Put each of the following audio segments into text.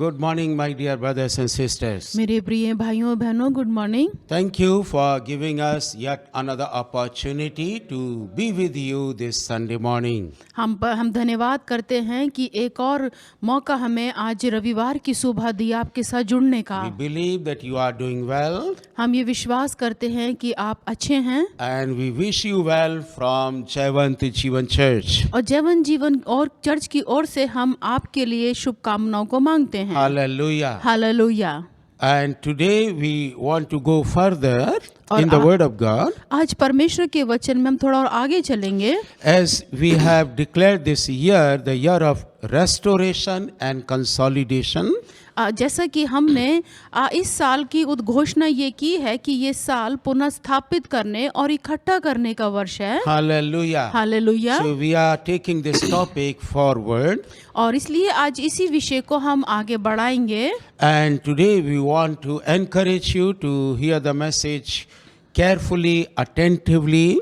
Good morning, my dear brothers and sisters. मेरे प्रिय भाइयों बहनों, good morning. Thank you for giving us yet another opportunity to be with you this Sunday morning. हम धन्यवाद करते हैं कि एक और मौका हमें आज रविवार की सुबह दी आपके साथ जुड़ने का। We believe that you are doing well, हम ये विश्वास करते हैं कि आप अच्छे हैं and we wish you well from Jayavant Jeevan Church. और जैवन जीवन और चर्च की ओर से हम आपके लिए शुभकामनाओं को मांगते हैं। Hallelujah. Hallelujah. And today we want to go further और in the Word of God, आज परमेश्वर के वचन में हम थोड़ा और आगे चलेंगे। as we have declared this year the year of restoration and consolidation. जैसा कि हमने इस साल की उद्घोषणा ये की है कि ये साल पुनः स्थापित करने और इकट्ठा करने का वर्ष है। Hallelujah. Hallelujah. So we are taking this topic forward, और इसलिए आज इसी विषय को हम आगे बढ़ाएंगे। and today we want to encourage you to hear the message carefully, attentively,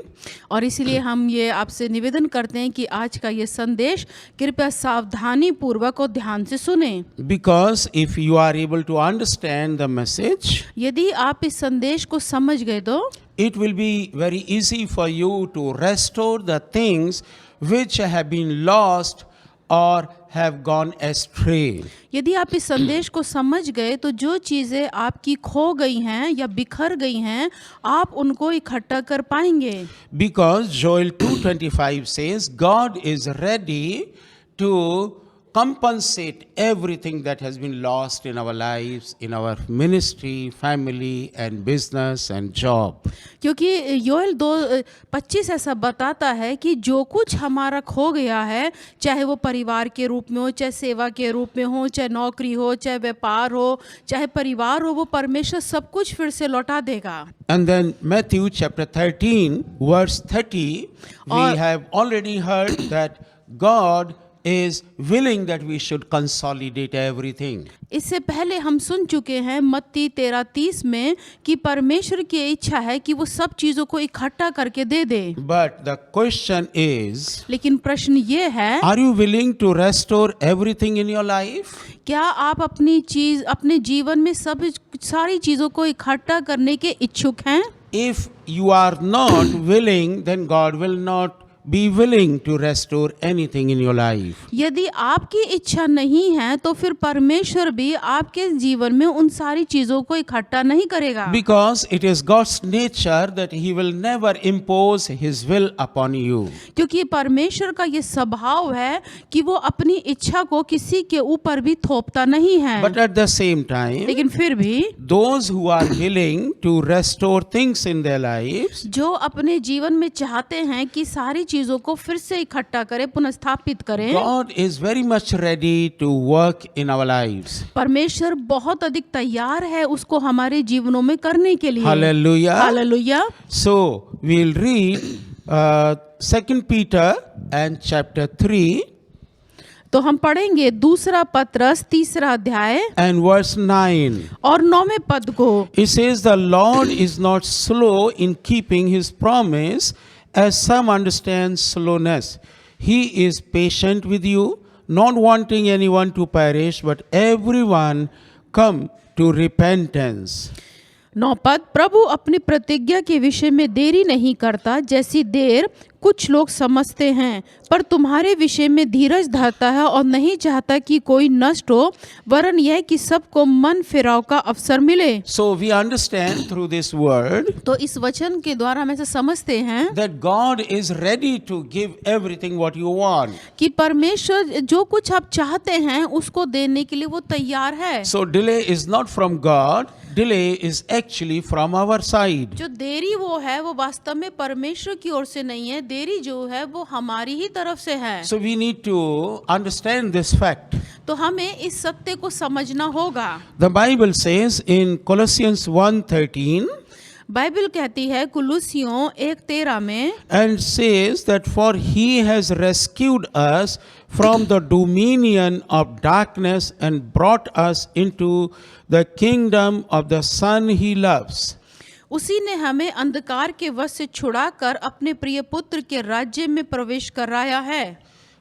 और इसीलिए हम ये आपसे निवेदन करते हैं कि आज का ये संदेश कृपया सावधानी पूर्वक और ध्यान से सुने। because if you are able to understand the message, यदि आप इस संदेश को समझ गए तो it will be very easy for you to restore the things which have been lost or have gone astray. यदि आप इस संदेश को समझ गए तो जो चीज़ें आपकी खो गई हैं या बिखर गई हैं आप उनको इकट्ठा कर पाएंगे। Because Joel 2:25 says God is ready to compensate everything that has been lost in our lives, in our ministry, family and business and job. क्योंकि योएल 2:25 ऐसा बताता है कि जो कुछ हमारा खो गया है, चाहे वो परिवार के रूप में हो, चाहे सेवा के रूप में हो, चाहे नौकरी हो, चाहे व्यापार हो, चाहे परिवार हो, वो परमेश्वर सब कुछ फिर से लौटा देगा। And then Matthew chapter 13 verse 30, we have already heard that God is willing that we should consolidate everything. इससे पहले हम सुन चुके हैं मत्ती 13:30 में कि परमेश्वर की इच्छा है कि वो सब चीजों को इकट्ठा करके दे दे। But the question is, लेकिन प्रश्न ये है, are you willing to restore everything in your life? क्या आप अपने जीवन में सारी चीजों को इकट्ठा करने के इच्छुक हैं? If you are not willing, then God will not be willing to restore anything in your life. यदि आपकी इच्छा नहीं है तो फिर परमेश्वर भी आपके जीवन में उन सारी चीजों को इकट्ठा नहीं करेगा। Because it is God's nature that He will never impose His will upon you. क्योंकि परमेश्वर का ये स्वभाव है कि वो अपनी इच्छा को किसी के ऊपर भी थोपता नहीं है। But at the same time, लेकिन फिर भी those who are willing to restore things in their lives, जो अपने जीवन में चाहते हैं कि सारी चीजों को फिर से इकट्ठा करें, पुनर्स्थापित करें, God is very much ready to work in our lives. परमेश्वर बहुत अधिक तैयार है उसको हमारे जीवनों में करने के लिए। Hallelujah. Hallelujah. So we'll read 2 Peter and chapter 3 तो हम पढ़ेंगे दूसरा पत्रस 3 अध्याय and verse 9. और 9वें पद को। It says, the Lord is not slow in keeping His promise, as some understand slowness. He is patient with you, not wanting anyone to perish, but everyone come to repentance. 9 पद, प्रभु अपनी प्रतिज्ञा के विषय में देरी नहीं करता जैसी देर कुछ लोग समझते हैं, पर तुम्हारे विषय में धीरज धरता है और नहीं चाहता कि कोई नष्ट हो, वरन यह कि सबको मन फिराव का अवसर मिले। So we understand through this word तो इस वचन के द्वारा हम ऐसे समझते हैं that God is ready to give everything what you want. कि परमेश्वर जो कुछ आप चाहते हैं उसको देने के लिए वो तैयार है। So delay is not from God, delay is actually from our side. जो देरी वो है वो वास्तव में परमेश्वर की ओर से नहीं है, देरी जो है वो हमारी ही तरफ से है। So we need to understand this fact. तो हमें इस सत्य को समझना होगा। The Bible says in Colossians 1:13, Bible कहती है कुलुसियों 1:13 में, and says that for He has rescued us from the dominion of darkness and brought us into the kingdom of the Son He loves. उसी ने हमें अंधकार के वश से छुड़ाकर अपने प्रिय पुत्र के राज्य में प्रवेश कराया है।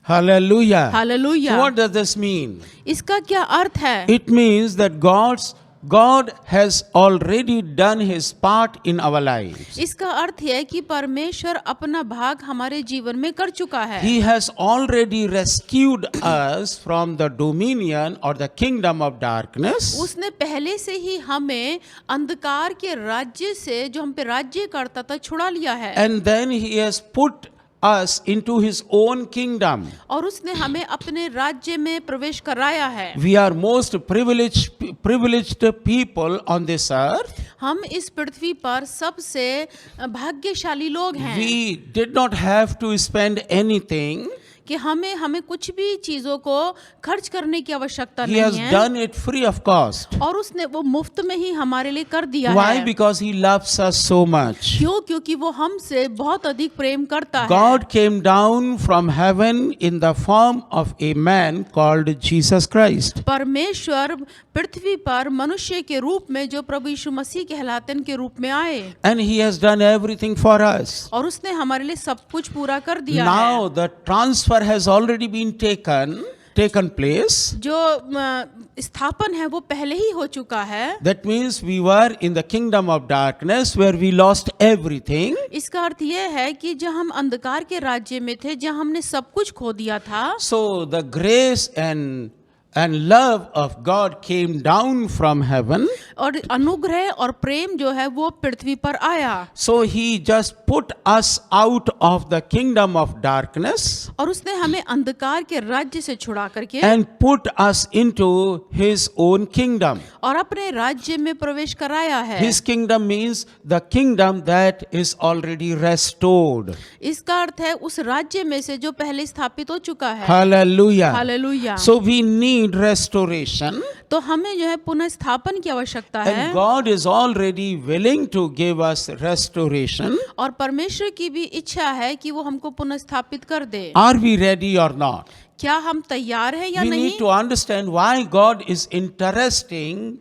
Hallelujah. Hallelujah. So what does this mean? इसका क्या अर्थ है? It means that God has already done his part in our lives. इसका अर्थ है कि परमेश्वर अपना भाग हमारे जीवन में कर चुका है। He has already rescued us from the dominion or the kingdom of darkness. उसने पहले से ही हमें अंधकार के राज्य से, जो हम पे राज्य करता था, छुड़ा लिया है। And then he has put us into his own kingdom. और उसने हमें अपने राज्य में प्रवेश कराया है। We are most privileged people on this earth. हम इस पृथ्वी पर सबसे भाग्यशाली लोग हैं We did not have to spend anything. कि हमें कुछ भी चीजों को खर्च करने की आवश्यकता He नहीं has है, done it free of cost. और उसने वो मुफ्त में ही हमारे लिए कर दिया Why? है। Because he loves us so much. क्यों? क्योंकि वो हमसे बहुत अधिक प्रेम करता है। God came down from heaven in the form of a man called Jesus Christ. परमेश्वर पृथ्वी पर मनुष्य के रूप में, जो प्रभु यीशु मसीह कहलाते हैं, के रूप में आए, And he has done everything for us. और उसने हमारे लिए सब कुछ पूरा कर दिया है। Now the transfer has already been taken place. जो स्थापन है वो पहले ही हो चुका है। That means we were in the kingdom of darkness where we lost everything. इसका अर्थ यह है कि जब हम अंधकार के राज्य में थे, जहाँ हमने सब कुछ खो दिया था, So the grace and love of God came down from heaven. और अनुग्रह और प्रेम जो है वो पृथ्वी पर आया, So he just put us out of the kingdom of darkness और उसने हमें अंधकार के राज्य से छुड़ा करके and put us into his own kingdom. और अपने राज्य में प्रवेश कराया है। His kingdom means the kingdom that is already restored. इसका अर्थ है उस राज्य में से जो पहले स्थापित हो चुका है। Hallelujah. Hallelujah. So we need restoration, तो हमें जो है पुनः स्थापन की आवश्यकता है, and God is already willing to give us restoration. और परमेश्वर की भी इच्छा है कि वो हमको पुनः स्थापित कर दे। Are we ready or not? क्या हम तैयार हैं या We नहीं? need to understand why God is interested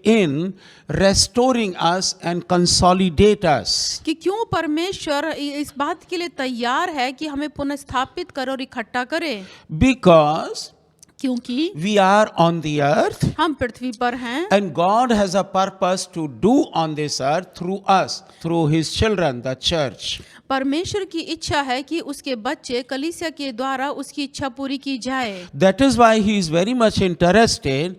in restoring us and consolidate us. कि क्यों परमेश्वर इस बात के लिए तैयार है कि हमें पुनः स्थापित करे और इकट्ठा करे? Because क्योंकि we are on the earth हम पृथ्वी पर हैं, and God has a purpose to do on this earth through us, through his children, the church. परमेश्वर की इच्छा है कि उसके बच्चे कलीसिया के द्वारा उसकी इच्छा पूरी की जाए। That is why he is very much interested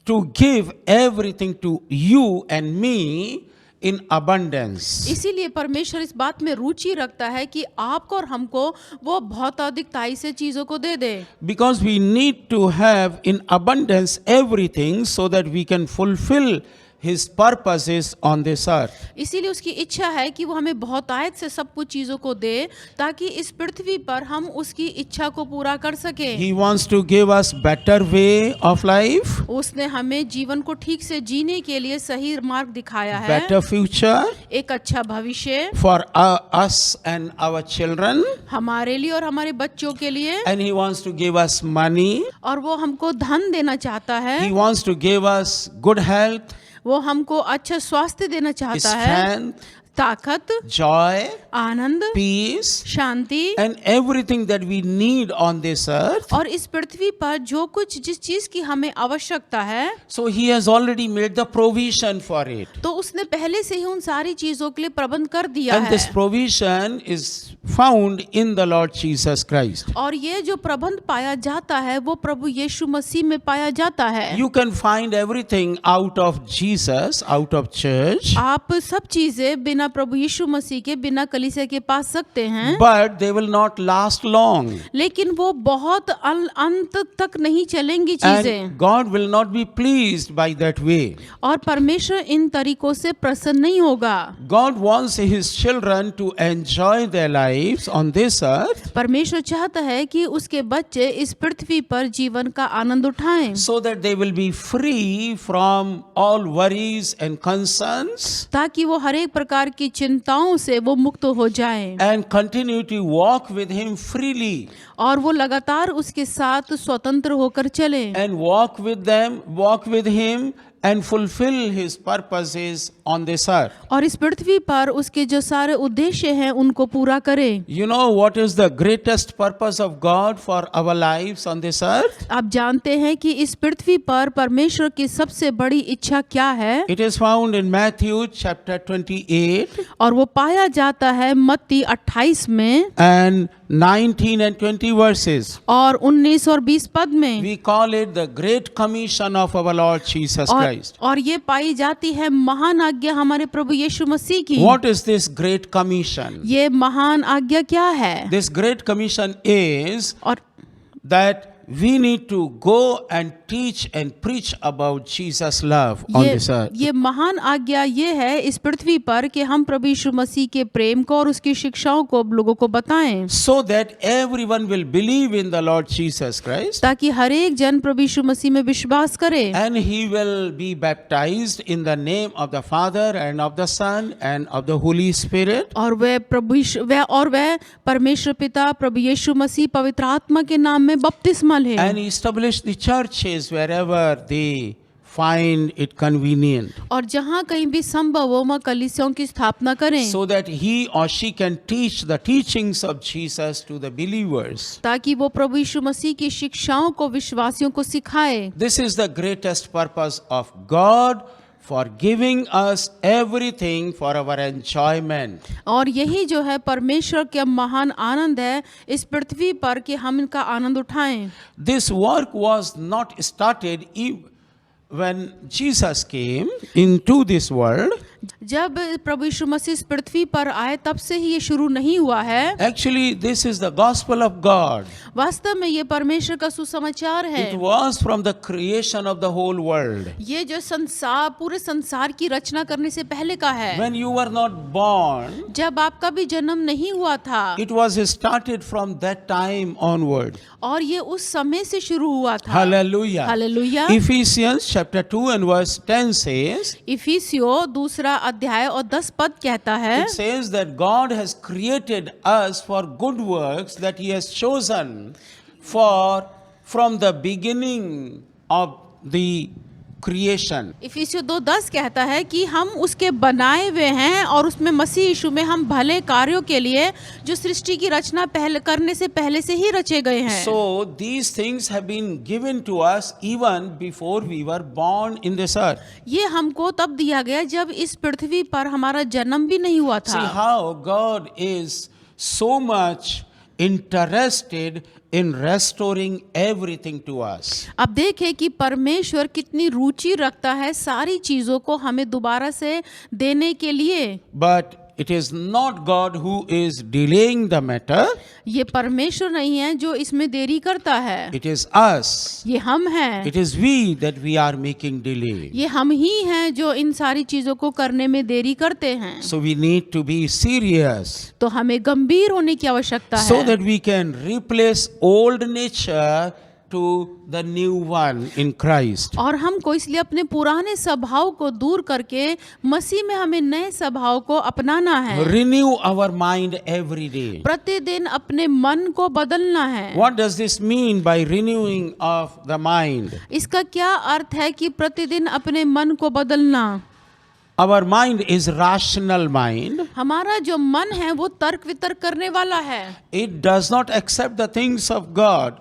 to give everything to you and me in abundance. इसीलिए परमेश्वर इस बात में रुचि रखता है कि आपको और हमको वो बहुत अधिकताई से चीजों को दे दे, Because we need to have in abundance everything so that we can fulfill his purposes on this earth. इसीलिए उसकी इच्छा है कि वो हमें बहुतायत से सब कुछ चीजों को दे, ताकि इस पृथ्वी पर हम उसकी इच्छा को पूरा कर सके। He wants to give us better way of life, उसने हमें जीवन को ठीक से जीने के लिए सही मार्ग दिखाया है, better future एक अच्छा भविष्य for us and our children, हमारे लिए और हमारे बच्चों के लिए, and he wants to give us money. और वो हमको धन देना चाहता He है, wants to give us good health, वो हमको अच्छा स्वास्थ्य देना चाहता है, strength, ताकत, joy, Anand, peace, Shanti, and everything that we need on this earth. और इस पृथ्वी पर जो कुछ जिस चीज की हमें आवश्यकता है, So he has already made the provision for it. तो उसने पहले से ही उन सारी चीजों के लिए प्रबंध कर दिया And है। this provision is found in the Lord Jesus Christ. और ये जो प्रबंध पाया जाता है वो प्रभु यीशु मसीह में पाया जाता है। You can find everything out of Jesus, out of church, आप सब चीजें बिना प्रभु यीशु मसीह के, बिना कलीसिया के पास सकते हैं, but they will not last long. लेकिन वो बहुत अंत तक नहीं चलेंगी चीजें, And God will not be pleased by that way. और परमेश्वर इन तरीकों से प्रसन्न नहीं होगा। God wants his children to enjoy their lives on this earth परमेश्वर चाहता है कि उसके बच्चे इस पृथ्वी पर जीवन का आनंद उठाएं, so that they will be free from all worries and concerns ताकि वो हर एक प्रकार की चिंताओं से वो मुक्त हो जाएं, and continue to walk with him freely और वो लगातार उसके साथ स्वतंत्र होकर चलें, and walk with him and fulfill his purposes on this earth. और इस पृथ्वी पर उसके जो सारे उद्देश्य हैं उनको पूरा करे। You know what is the greatest purpose of God for our lives on this earth? आप जानते हैं कि इस पृथ्वी पर परमेश्वर की सबसे बड़ी इच्छा क्या है? It is found in Matthew chapter 28 और वो पाया जाता है मत्ती 28 में and 19 and 20 verses. और 19 और 20 पद में। We call it the Great Commission of our Lord Jesus Christ. और ये पाई जाती है महान आज्ञा हमारे प्रभु यीशु मसीह की। What is this Great Commission? ये महान आज्ञा क्या है? This Great Commission is और that we need to go and teach and preach about Jesus' love on this earth. ये महान आज्ञा ये है इस पृथ्वी पर कि हम प्रभु यीशु मसीह के प्रेम को और उसकी शिक्षाओं को लोगों को बताएं, So that everyone will believe in the Lord Jesus Christ ताकि हर एक जन प्रभु यीशु मसीह में विश्वास करे and he will be baptized in the name of the Father and of the Son and of the Holy Spirit. और वह परमेश्वर पिता प्रभु यीशु मसीह पवित्र आत्मा के नाम में बपतिस्मा ले And establish the churches wherever they find it convenient, और जहाँ कहीं भी संभव हो वहाँ कलीसियाओं की स्थापना करें, so that he or she can teach the teachings of Jesus to the believers. ताकि वो प्रभु यीशु मसीह की शिक्षाओं को विश्वासियों को सिखाए। This is the greatest purpose of God for giving us everything for our enjoyment. और यही जो है परमेश्वर का महान आनंद है इस पृथ्वी पर कि हम इनका आनंद उठाएं। This work was not started when Jesus came into this world. जब प्रभु यीशु मसीह इस पृथ्वी पर आए तब से ही ये शुरू नहीं हुआ है। Actually, this is the gospel of God. वास्तव में ये परमेश्वर का सुसमाचार है। It was from the creation of the whole world. ये जो संसार पूरे संसार की रचना करने से पहले का है। When you were not born, जब आपका भी जन्म नहीं हुआ था it was started from that time onward. और ये उस समय से शुरू हुआ था। Hallelujah. Hallelujah. Ephesians chapter 2 and verse 10 says, इफिसियों 2 अध्याय और 10 पद कहता है, it says that God has created us for good works that he has chosen from the beginning of the creation. इफिसियों 2:10 कहता है कि हम उसके बनाए हुए हैं और उसमें मसीह यीशु में हम भले कार्यों के लिए जो सृष्टि की रचना पहले करने से पहले से ही रचे गए हैं। So these things have been given to us even before we were born in this earth. ये हमको तब दिया गया जब इस पृथ्वी पर हमारा जन्म भी नहीं हुआ See था। how God is so much interested in restoring everything to us. अब देखें कि परमेश्वर कितनी रुचि रखता है सारी चीजों को हमें दोबारा से देने के लिए। But it is not God who is delaying the matter. ये परमेश्वर नहीं है जो इसमें देरी करता है, It is us. ये हम हैं। It is we that we are making delay. ये हम ही हैं जो इन सारी चीजों को करने में देरी करते हैं। So we need to be serious तो हमें गंभीर होने की आवश्यकता so है that we can replace old nature to the new one in Christ. और हमको इसलिए अपने पुराने स्वभाव को दूर करके मसीह में हमें नए स्वभाव को अपनाना है। Renew our mind every day. प्रतिदिन अपने मन को बदलना है। What does this mean by renewing of the mind? इसका क्या अर्थ है कि प्रतिदिन अपने मन को बदलना? Our mind is rational mind. हमारा जो मन है वो तर्क वितर्क करने वाला है। It does not accept the things of God.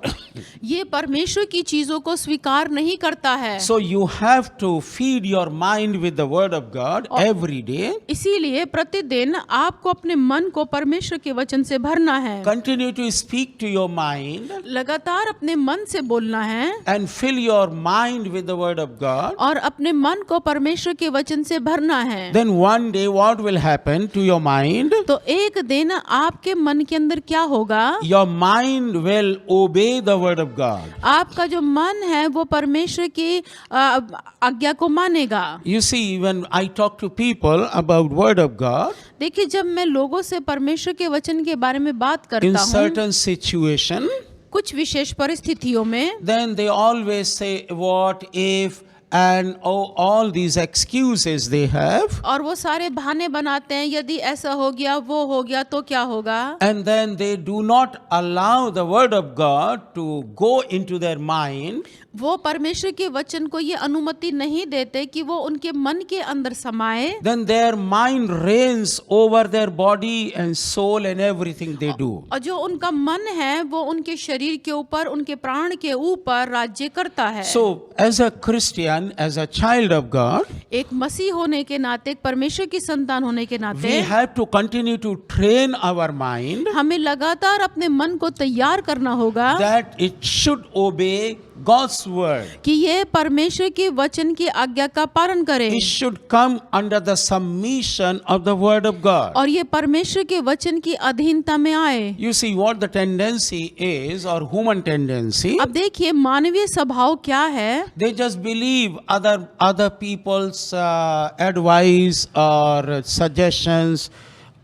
ये परमेश्वर की चीजों को स्वीकार नहीं करता है। So you have to feed your mind with the word of God every day. इसीलिए प्रतिदिन आपको अपने मन को परमेश्वर के वचन से भरना है। Continue to speak to your mind लगातार अपने मन से बोलना है and fill your mind with the word of God. और अपने मन को परमेश्वर के वचन से भरना है। Then one day what will happen to your mind? तो एक दिन आपके मन के अंदर क्या होगा? Your mind will obey the word of God. आपका जो मन है वो परमेश्वर की आज्ञा को मानेगा। You see, when I talk to people about word of God, देखिए जब मैं लोगों से परमेश्वर के वचन के बारे में बात in करता हूँ certain situation, कुछ विशेष परिस्थितियों में, then they always say what if and all these excuses they have. और वो सारे बहाने बनाते हैं, यदि ऐसा हो गया वो हो गया तो क्या होगा। And then they do not allow the word of God to go into their mind. वो परमेश्वर के वचन को ये अनुमति नहीं देते कि वो उनके मन के अंदर समाए, then their mind reigns over their body and soul and everything they do. और जो उनका मन है वो उनके शरीर के ऊपर, उनके प्राण के ऊपर राज्य करता है। So, as a Christian, as a child of God, एक मसीह होने के नाते, एक परमेश्वर की संतान होने के we नाते have to continue to train our mind हमें लगातार अपने मन को तैयार करना होगा that it should obey God's word. कि ये परमेश्वर के वचन की आज्ञा का पालन करे It should come under the submission of the word of God. और ये परमेश्वर के वचन की अधीनता में आए। You see what the tendency is, or human tendency. अब देखिए मानवीय स्वभाव क्या है, They just believe other people's advice or suggestions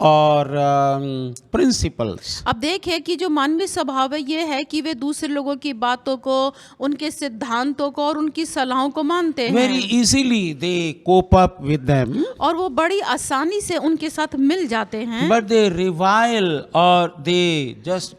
or principles. अब देखिए कि जो मानवीय स्वभाव है ये है कि वे दूसरे लोगों की बातों को, उनके सिद्धांतों को और उनकी सलाहों को मानते Very हैं easily they cope up with them, और वो बड़ी आसानी से उनके साथ मिल जाते हैं, but they revile or they just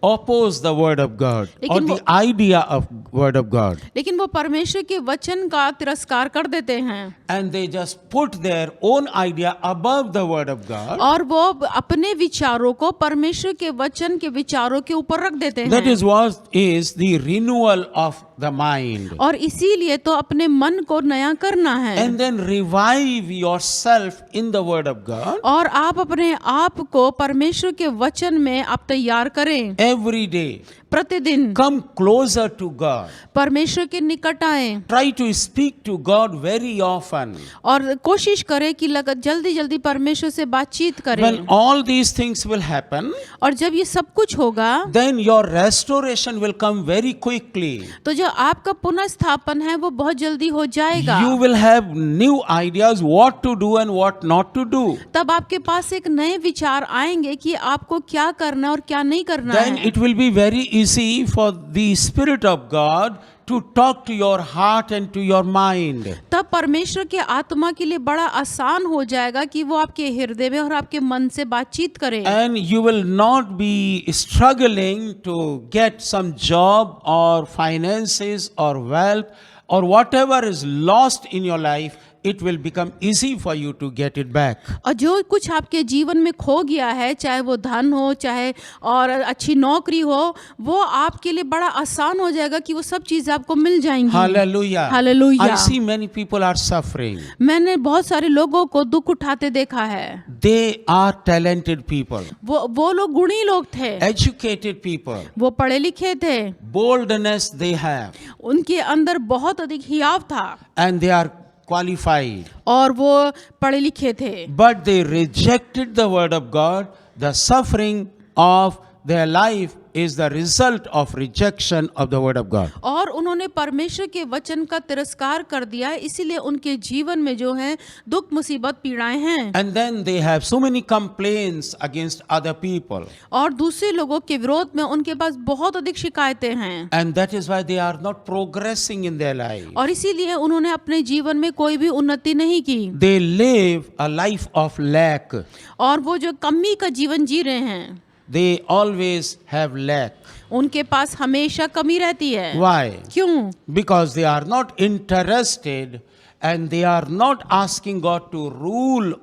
oppose the word of God or लेकिन the idea of word of God, लेकिन वो परमेश्वर के वचन का तिरस्कार कर देते हैं and they just put their own idea above the word of God. और वो अपने विचारों को परमेश्वर के वचन के विचारों के ऊपर रख देते That हैं। is what is the renewal of the mind. और इसीलिए तो अपने मन को नया करना है And then revive yourself in the word of God और आप अपने आप को परमेश्वर के वचन में आप तैयार करें। every day. प्रतिदिन Come closer to God. परमेश्वर के निकट आए Try to speak to God very often. और कोशिश करें कि जल्दी जल्दी परमेश्वर से बातचीत करें। When all these things will happen, और जब ये सब कुछ होगा then your restoration will come very quickly. तो जो आपका पुनः स्थापन है वो बहुत जल्दी हो जाएगा। You will have new ideas what to do and what not to do. तब आपके पास एक नए विचार आएंगे कि आपको क्या करना और क्या नहीं करना Then है। it will be very easy for the Spirit of God to talk to your heart and to your mind. तब परमेश्वर के आत्मा के लिए बड़ा आसान हो जाएगा कि वो आपके हृदय में और आपके मन से बातचीत करे। And you will not be struggling to get some job or finances or wealth or whatever is lost in your life. It will become easy for you to get it back. और जो कुछ आपके जीवन में खो गया है, चाहे वो धन हो, चाहे और अच्छी नौकरी हो, वो आपके लिए बड़ा आसान हो जाएगा कि वो सब चीजें आपको मिल जाएंगी। Hallelujah. Hallelujah. I see many people are suffering. मैंने बहुत सारे लोगों को दुख उठाते देखा है। They are talented people, वो लोग गुणी लोग थे, educated people, वो पढ़े लिखे थे, boldness they have, उनके अंदर बहुत अधिक हियाव था and they are qualified. और वो पढ़े लिखे थे, But they rejected the word of God. The suffering of their life is the result of rejection of the word of God. और उन्होंने परमेश्वर के वचन का तिरस्कार कर दिया, इसीलिए उनके जीवन में जो है दुख मुसीबत पीड़ाएं हैं। And then they have so many complaints against other people. और दूसरे लोगों के विरोध में उनके पास बहुत अधिक शिकायतें हैं And that is why they are not progressing in their life. और इसीलिए उन्होंने अपने जीवन में कोई भी उन्नति नहीं की They live a life of lack. और वो जो कमी का जीवन जी रहे हैं, They always have lack. उनके पास हमेशा कमी रहती है। Why? क्यों? Because they are not interested and they are not asking God to rule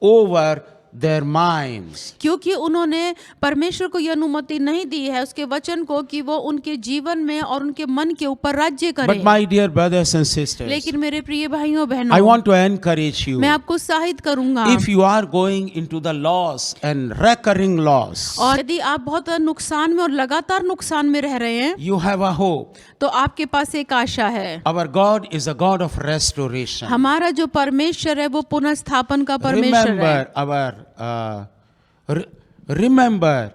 over their minds. क्योंकि उन्होंने परमेश्वर को यह अनुमति नहीं दी है उसके वचन को कि वो उनके जीवन में और उनके मन के ऊपर राज्य करे। But my dear brothers and sisters, लेकिन मेरे प्रिय भाइयों I बहनों, want to encourage you. मैं आपको उत्साहित करूंगा, If you are going into the loss and recurring loss, और यदि आप बहुत नुकसान में और लगातार नुकसान में रह रहे हैं you have a hope. तो आपके पास एक आशा है। Our God is a God of restoration. हमारा जो परमेश्वर है वो पुनः स्थापन का परमेश्वर है। Remember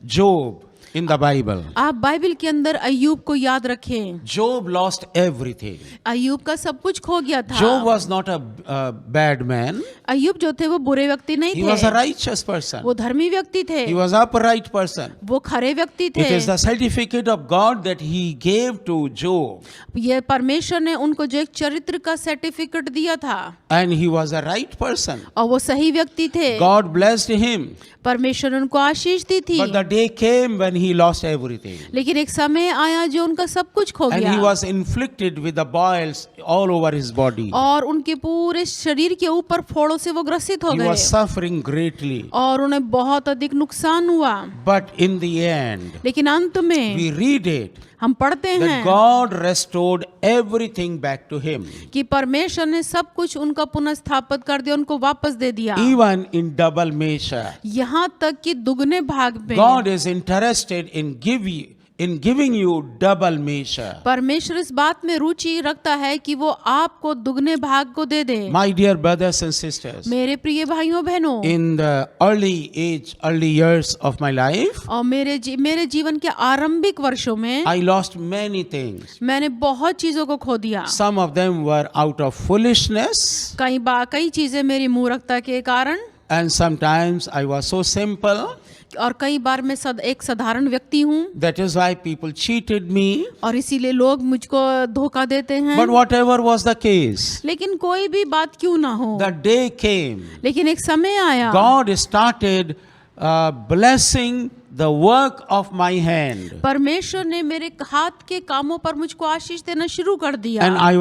Job in the Bible. आप बाइबल के अंदर अय्यूब को याद रखें। Job lost everything. अय्यूब का सब कुछ खो गया था। Job was not a bad man. अय्यूब जो थे वो बुरे व्यक्ति नहीं He was a थे, righteous person. वो धर्मी व्यक्ति थे, He was upright person. वो खरे व्यक्ति थे। It is the certificate of God that he gave to Job. ये परमेश्वर ने उनको जो एक चरित्र का सर्टिफिकेट दिया था And he was a right person. और वो सही व्यक्ति थे। God blessed him. परमेश्वर ने उनको आशीष दी थी। But the day came when he lost everything. लेकिन एक समय आया जो उनका सब कुछ खो And he गया was inflicted with the boils all over his body. और उनके पूरे शरीर के ऊपर फोड़ों से वो ग्रसित हो He गए was suffering greatly. और उन्हें बहुत अधिक नुकसान हुआ। But in the end, लेकिन अंत में we read it हम पढ़ते that हैं God restored everything back to him. कि परमेश्वर ने सब कुछ उनका पुनर्स्थापित कर दिया, उनको वापस दे दिया। Even in double measure. यहाँ तक कि दुगने भाग में God is interested in giving you double measure. परमेश्वर इस बात में रुचि रखता है कि वो आपको दुगने भाग को दे दे। My dear brothers and sisters, मेरे प्रिय भाइयों बहनों, in the early years of my life, और मेरे जीवन के आरंभिक वर्षों में I lost many things. मैंने बहुत चीजों को खो दिया। Some of them were out of foolishness, कई चीजें मेरी मूर्खता के कारण, and sometimes I was so simple. और कई बार मैं एक साधारण व्यक्ति हूँ That is why people cheated me. और इसीलिए लोग मुझको धोखा देते हैं। But whatever was the case, लेकिन कोई भी बात क्यों ना हो, the day came. लेकिन एक समय आया God started blessing the work of my hand. परमेश्वर ने मेरे हाथ के कामों पर मुझको आशीष देना शुरू कर दिया। And I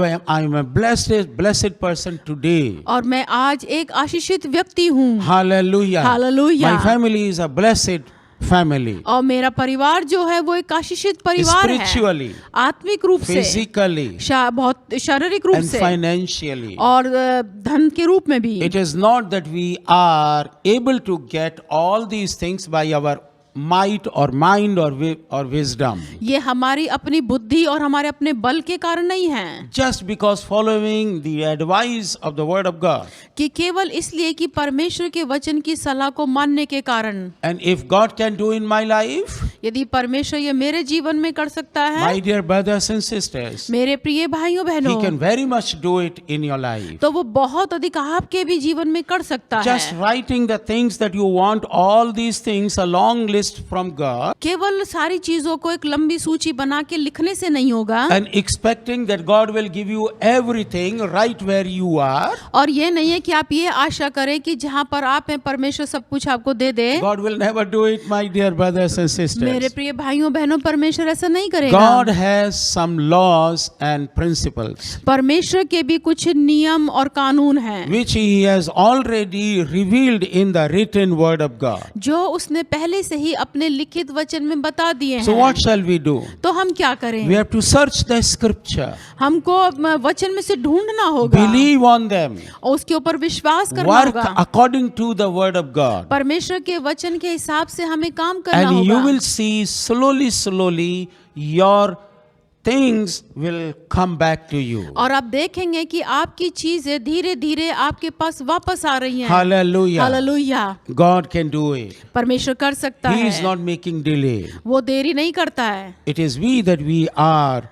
am a blessed person today. और मैं आज एक आशीषित व्यक्ति हूँ। Hallelujah. Hallelujah. My family is a blessed family. और मेरा परिवार जो है वो एक आशीषित परिवार है, Spiritually, आत्मिक रूप से, physically, बहुत शारीरिक रूप and से financially. और धन के रूप में भी। It is not that we are able to get all these things by our might or mind or wisdom. ये हमारी अपनी बुद्धि और हमारे अपने बल के कारण नहीं है, Just because following the advice of the word of God. कि केवल इसलिए कि परमेश्वर के वचन की सलाह को मानने के कारण। And if God can do in my life, यदि परमेश्वर ये मेरे जीवन में कर सकता है, my dear brothers and sisters, मेरे प्रिय भाइयों He बहनों, can very much do it in your life. तो वो बहुत अधिक आपके भी जीवन में कर सकता Just है। writing the things that you want, all these things, a long list from God, केवल सारी चीजों को एक लंबी सूची बना के लिखने से नहीं होगा, and expecting that God will give you everything right where you are. और ये नहीं है कि आप ये आशा करें कि जहाँ पर आप हैं परमेश्वर सब कुछ आपको दे दे। God will never do it, my dear brothers and मेरे sisters. प्रिय भाइयों बहनों, परमेश्वर ऐसा नहीं करेगा। God has some laws and principles परमेश्वर के भी कुछ नियम और कानून हैं which He has already revealed in the written word of God. जो उसने पहले से ही अपने लिखित वचन में बता दिए So हैं। what shall we do? तो हम क्या करें? We have to search the scripture, हमको वचन में से ढूंढना होगा, believe on them, और उसके ऊपर विश्वास करना work होगा। according to the word of God, परमेश्वर के वचन के हिसाब से हमें काम करना and you होगा, will see slowly your things will come back to you. और आप देखेंगे कि आपकी चीजें धीरे धीरे आपके पास वापस आ रही हैं। Hallelujah. Hallelujah. God can do it. परमेश्वर कर सकता He is है, not making delay. वो देरी नहीं करता है। It is we that we are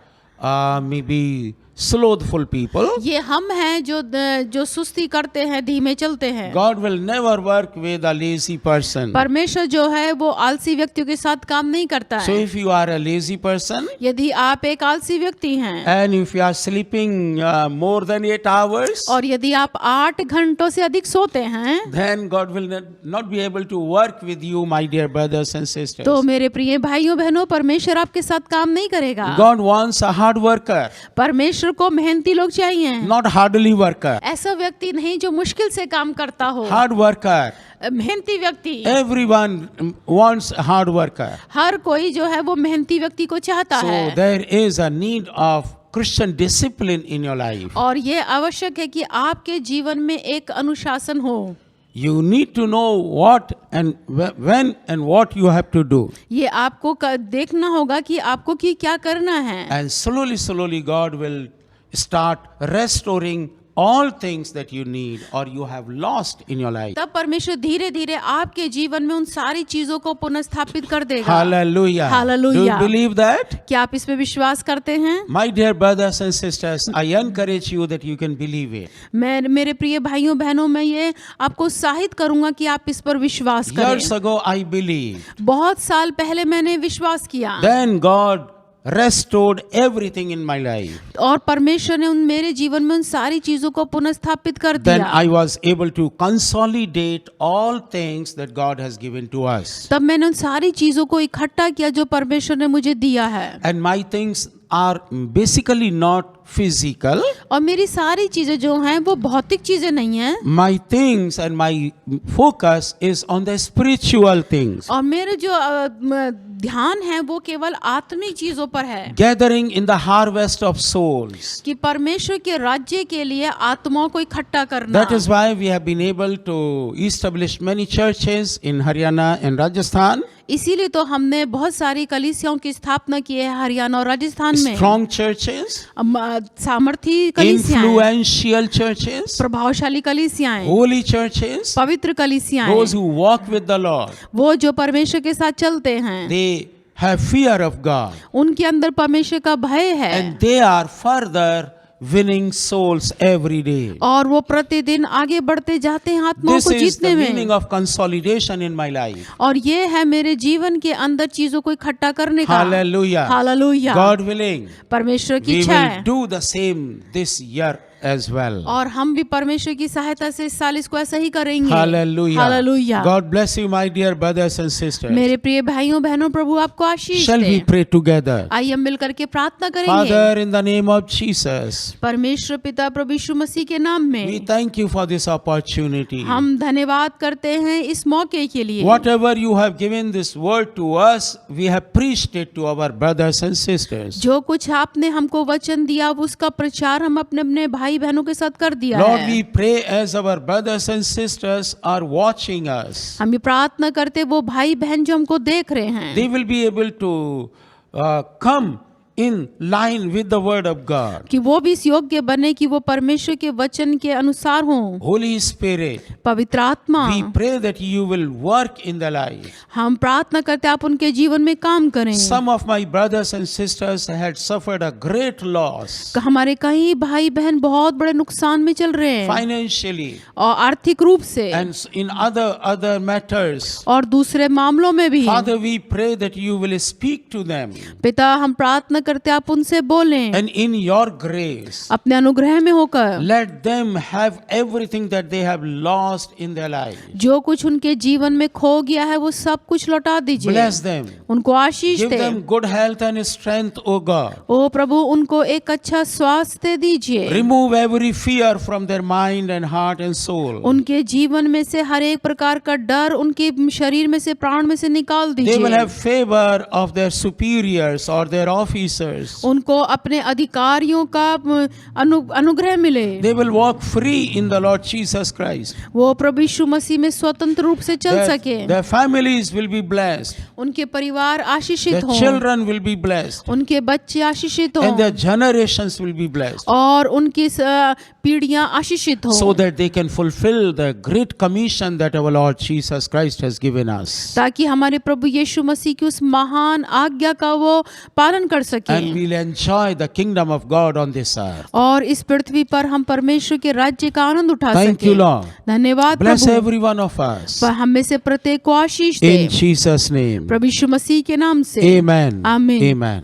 maybe slothful people. ये हम हैं जो सुस्ती करते हैं, धीमे चलते हैं। God will never work with a lazy person. परमेश्वर जो है वो आलसी व्यक्तियों के साथ काम नहीं करता So है। if you are a lazy person यदि आप एक आलसी व्यक्ति हैं and if you are sleeping more than 8 hours, और यदि आप 8 घंटों से अधिक सोते हैं, then God will not be able to work with you, my dear brothers and sisters. तो मेरे प्रिय भाइयों बहनों, परमेश्वर आपके साथ काम नहीं करेगा। God wants a hard worker, परमेश्वर को मेहनती लोग चाहिए, not hardly worker. ऐसा व्यक्ति नहीं जो मुश्किल से काम करता हो। Hard worker. मेहनती व्यक्ति, Everyone wants a hard worker. हर कोई जो है वो मेहनती व्यक्ति को चाहता So है। there is a need of Christian discipline in your life. और ये आवश्यक है कि आपके जीवन में एक अनुशासन हो। You need to know what and when and what you have to do. ये आपको देखना होगा कि आपको क्या करना है। And slowly God will start restoring all things that you need or you have lost in your life. तब परमेश्वर धीरे धीरे आपके जीवन में उन सारी चीजों को पुनर्स्थापित कर देगा। Hallelujah. Hallelujah. Do you believe that? क्या आप इस पे विश्वास करते हैं? My dear brothers and sisters, I encourage you that you can believe it. मैं मेरे प्रिय भाइयों बहनों, मैं ये आपको उत्साहित करूंगा कि आप इस पर विश्वास Years करें। ago I believed. बहुत साल पहले मैंने विश्वास किया। Then God restored everything in my life. और परमेश्वर ने उन मेरे जीवन में उन सारी चीजों को पुनर्स्थापित कर Then दिया। I was able to consolidate all things that God has given to us. तब मैंने उन सारी चीजों को इकट्ठा किया जो परमेश्वर ने मुझे दिया है। And my things are basically not physical. और मेरी सारी चीजें जो हैं वो भौतिक चीजें नहीं हैं, My things and my focus is on the spiritual things. और मेरे जो ध्यान है वो केवल आत्मिक चीजों पर है Gathering in the harvest of souls. कि परमेश्वर के राज्य के लिए आत्माओं को इकट्ठा करना। That is why we have been able to establish many churches in Haryana and Rajasthan. इसीलिए तो हमने बहुत सारी कलीसियाओं की स्थापना की है हरियाणा और राजस्थान में। Strong churches, सामर्थी कलीसियाएं, influential churches, प्रभावशाली कलीसियाएं, holy churches, पवित्र कलीसियाएं, those who walk with the Lord. वो जो परमेश्वर के साथ चलते हैं, They have fear of God उनके अंदर परमेश्वर का भय है, and they are further winning souls every day. और वो प्रतिदिन आगे बढ़ते जाते हैं आत्माओं This को is जीतने the में। meaning of consolidation in my life. और ये है मेरे जीवन के अंदर चीजों को इकट्ठा करने का। Hallelujah. हालेलुया। God willing, परमेश्वर की we इच्छा will है do the same this year as well. और हम भी परमेश्वर की सहायता से इस साल इसको ऐसा ही करेंगे। Hallelujah. Hallelujah. God bless you, my dear brothers and sisters. मेरे प्रिय भाइयों बहनों, प्रभु आपको आशीष Shall we they. pray together? आइए हम मिलकर के प्रार्थना करेंगे। Father, in the name of Jesus, परमेश्वर पिता प्रभु यीशु मसीह के नाम we में thank you for this opportunity. हम धन्यवाद करते हैं इस मौके के लिए। Whatever you have given this word to us, we have preached it to our brothers and sisters. जो कुछ आपने हमको वचन दिया उसका प्रचार हम अपने अपने भाई बहनों के साथ कर दिया Lord, है। we pray as our brothers and sisters are watching us, हम ये प्रार्थना करते वो भाई बहन जो हमको देख रहे हैं, they will be able to come in line with the word of God. कि वो भी इस योग्य बने कि वो परमेश्वर के वचन के अनुसार हों। Holy Spirit, पवित्र आत्मा, we pray that you will work in the life. हम प्रार्थना करते आप उनके जीवन में काम करें। Some of my brothers and sisters had suffered a great loss हमारे कई भाई बहन बहुत बड़े नुकसान में चल रहे हैं, financially और आर्थिक रूप से and in other matters. और दूसरे मामलों में भी। Father, we pray that you will speak to them पिता हम प्रार्थना करते आप उनसे बोलें, and in your grace अपने अनुग्रह में होकर let them have everything that they have lost in their life. जो कुछ उनके जीवन में खो गया है वो सब कुछ लौटा दीजिए। Bless them. उनको आशीष Give they. them good health and strength, O God. ओ प्रभु उनको एक अच्छा स्वास्थ्य दीजिए। Remove every fear from their mind and heart and soul. उनके जीवन में से हर एक प्रकार का डर उनके शरीर में से प्राण में से निकाल They will दीजिए। have favor of their superiors or their officers. उनको अपने अधिकारियों का अनुग्रह मिले। They will walk free in the Lord Jesus Christ. वो प्रभु यीशु मसीह में स्वतंत्र रूप से चल सके। Their families will be blessed. उनके परिवार आशीषित Their हों, children will be blessed. उनके बच्चे आशीषित And their हों, generations will be blessed. और उनकी पीढ़ियां आशीषित So हों, that they can fulfill the great commission that our Lord Jesus Christ has given us. ताकि हमारे प्रभु यीशु मसीह की उस महान आज्ञा का वो पालन कर सके And we'll enjoy the kingdom of God on this earth. और इस पृथ्वी पर हम परमेश्वर के राज्य का आनंद उठा Thank सके। you, Lord. धन्यवाद Bless Prabhu, every one of us. पर हम में से प्रत्येक को आशीष दे In Jesus' name. प्रभु यीशु मसीह के नाम से। Amen. आमीन। Amen.